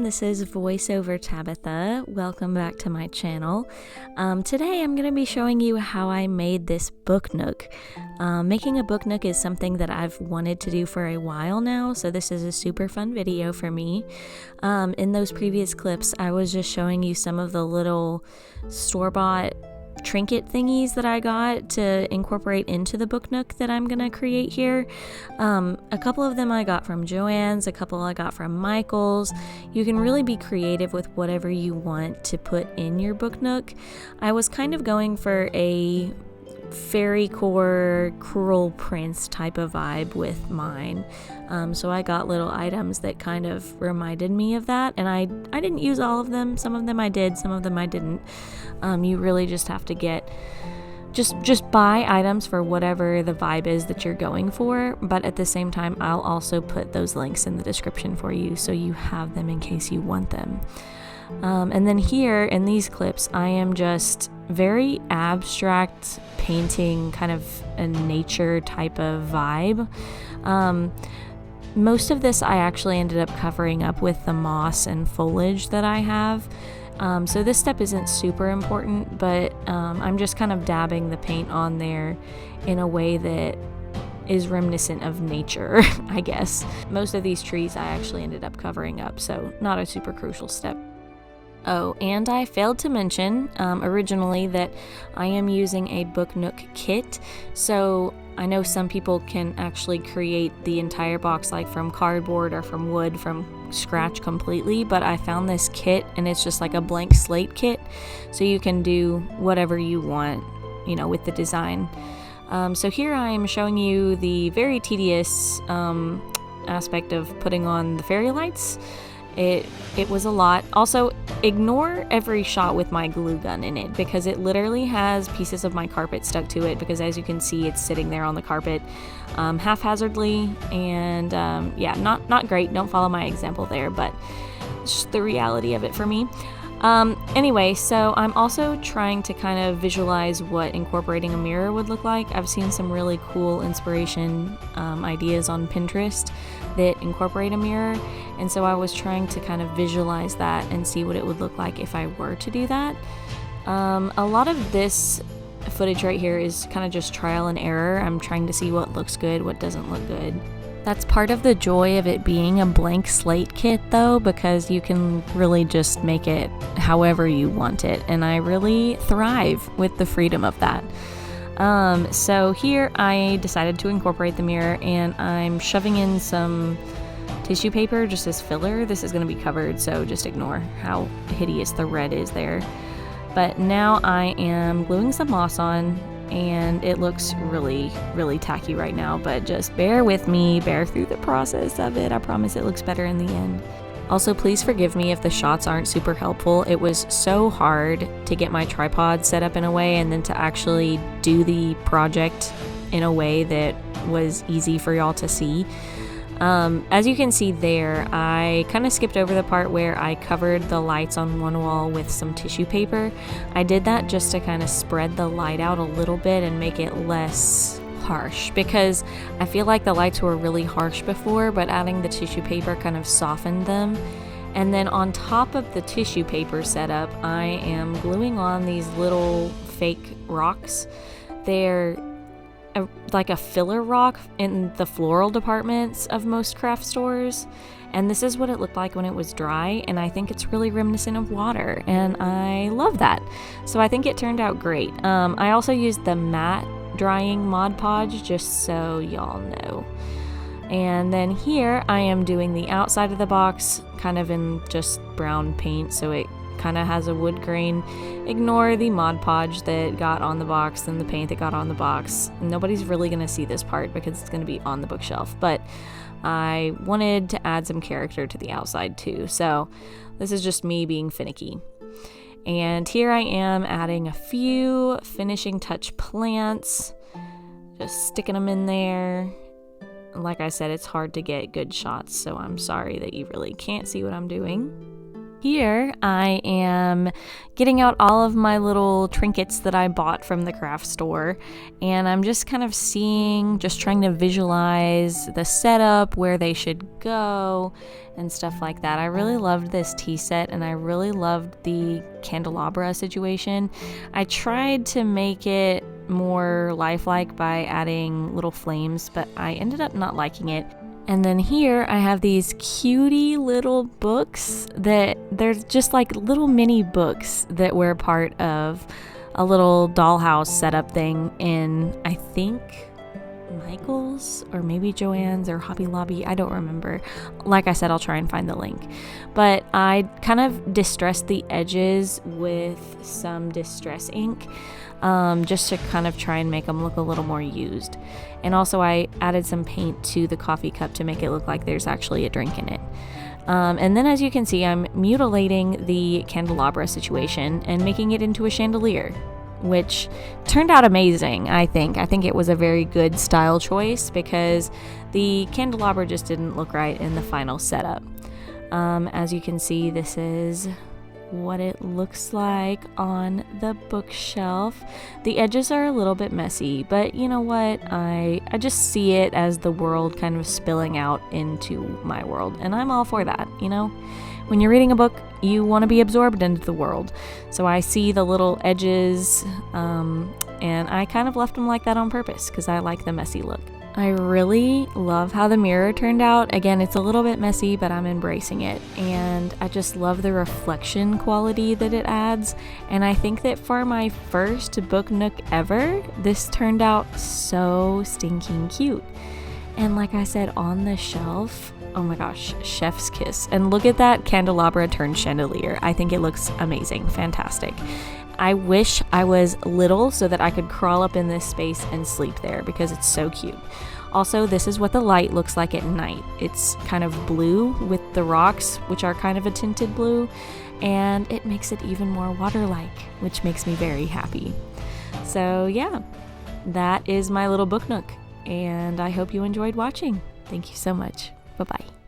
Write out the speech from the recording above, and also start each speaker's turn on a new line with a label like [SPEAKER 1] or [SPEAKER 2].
[SPEAKER 1] this is VoiceOver Tabitha. Welcome back to my channel. Today I'm going to be showing you how I made this book nook. Making a book nook is something that I've wanted to do for a while now, so this is a super fun video for me. In those previous clips, I was just showing you some of the little store-bought trinket thingies that I got to incorporate into the book nook that I'm gonna create here. A couple of them I got from Joann's, a couple I got from Michael's. You can really be creative with whatever you want to put in your book nook. I was kind of going for a fairycore cruel prince type of vibe with mine, so I got little items that kind of reminded me of that, and I didn't use all of them. Some of them I did, some of them I didn't. You really just have to get just buy items for whatever the vibe is that you're going for, but at the same time I'll also put those links in the description for you so you have them in case you want them. And then here in these clips I am just very abstract painting, kind of a nature type of vibe. Most of this I actually ended up covering up with the moss and foliage that I have. So this step isn't super important, but I'm just kind of dabbing the paint on there in a way that is reminiscent of nature, I guess. Most of these trees I actually ended up covering up, so not a super crucial step. Oh, and I failed to mention originally that I am using a book nook kit. So I know some people can actually create the entire box like from cardboard or from wood from scratch completely, but I found this kit and it's just like a blank slate kit, so you can do whatever you want, you know, with the design. So here I am showing you the very tedious aspect of putting on the fairy lights. It was a lot. Also, ignore every shot with my glue gun in it because it literally has pieces of my carpet stuck to it, because as you can see it's sitting there on the carpet haphazardly, and yeah, not great. Don't follow my example there, but it's just the reality of it for me. Anyway, so I'm also trying to kind of visualize what incorporating a mirror would look like. I've seen some really cool inspiration ideas on Pinterest that incorporate a mirror, and so I was trying to kind of visualize that and see what it would look like if I were to do that. A lot of this footage right here is kind of just trial and error. I'm trying to see what looks good, what doesn't look good. That's part of the joy of it being a blank slate kit though, because you can really just make it however you want it, and I really thrive with the freedom of that. So here I decided to incorporate the mirror, and I'm shoving in some tissue paper just as filler. This is going to be covered, so just ignore how hideous the red is there. But now I am gluing some moss on, and it looks really tacky right now, but just bear with me, bear through the process of it. I promise it looks better in the end. Also, please forgive me if the shots aren't super helpful. It was so hard to get my tripod set up in a way and then to actually do the project in a way that was easy for y'all to see. As you can see there, I kind of skipped over the part where I covered the lights on one wall with some tissue paper. I did that just to kind of spread the light out a little bit and make it less harsh, because I feel like the lights were really harsh before, but adding the tissue paper kind of softened them. And then on top of the tissue paper setup, I am gluing on these little fake rocks. They're like a filler rock in the floral departments of most craft stores, and this is what it looked like when it was dry, and I think it's really reminiscent of water, and I love that. So I think it turned out great. I also used the matte drying Mod Podge, just so y'all know. And then here I am doing the outside of the box kind of in just brown paint, so it kind of has a wood grain. Ignore the Mod Podge that got on the box and the paint that got on the box. Nobody's really going to see this part because it's going to be on the bookshelf, but I wanted to add some character to the outside too, so this is just me being finicky. And here I am adding a few finishing touch plants, just sticking them in there. Like I said, it's hard to get good shots, so I'm sorry that you really can't see what I'm doing. Here I am getting out all of my little trinkets that I bought from the craft store, and I'm just kind of just trying to visualize the setup, where they should go, and stuff like that. I really loved this tea set, and I really loved the candelabra situation. I tried to make it more lifelike by adding little flames, but I ended up not liking it. And then here I have these cutie little books that they're just like little mini books that were part of a little dollhouse setup thing in, I think, Michael's or maybe Joann's or Hobby Lobby. I don't remember. Like I said, I'll try and find the link. But I kind of distressed the edges with some distress ink, just to kind of try and make them look a little more used. And also I added some paint to the coffee cup to make it look like there's actually a drink in it. And then, as you can see, I'm mutilating the candelabra situation and making it into a chandelier, which turned out amazing, I think. I think it was a very good style choice because the candelabra just didn't look right in the final setup. As you can see, this is what it looks like on the bookshelf. The edges are a little bit messy, but you know what? I just see it as the world kind of spilling out into my world, and I'm all for that, you know? When you're reading a book, you want to be absorbed into the world. So I see the little edges, and I kind of left them like that on purpose because I like the messy look. I really love how the mirror turned out. Again, it's a little bit messy, but I'm embracing it. And I just love the reflection quality that it adds. And I think that for my first book nook ever, this turned out so stinking cute. And like I said, on the shelf, oh my gosh, chef's kiss. And look at that candelabra turned chandelier. I think it looks amazing, fantastic. I wish I was little so that I could crawl up in this space and sleep there because it's so cute. Also, this is what the light looks like at night. It's kind of blue with the rocks, which are kind of a tinted blue, and it makes it even more water-like, which makes me very happy. So yeah, that is my little book nook, and I hope you enjoyed watching. Thank you so much. Bye-bye.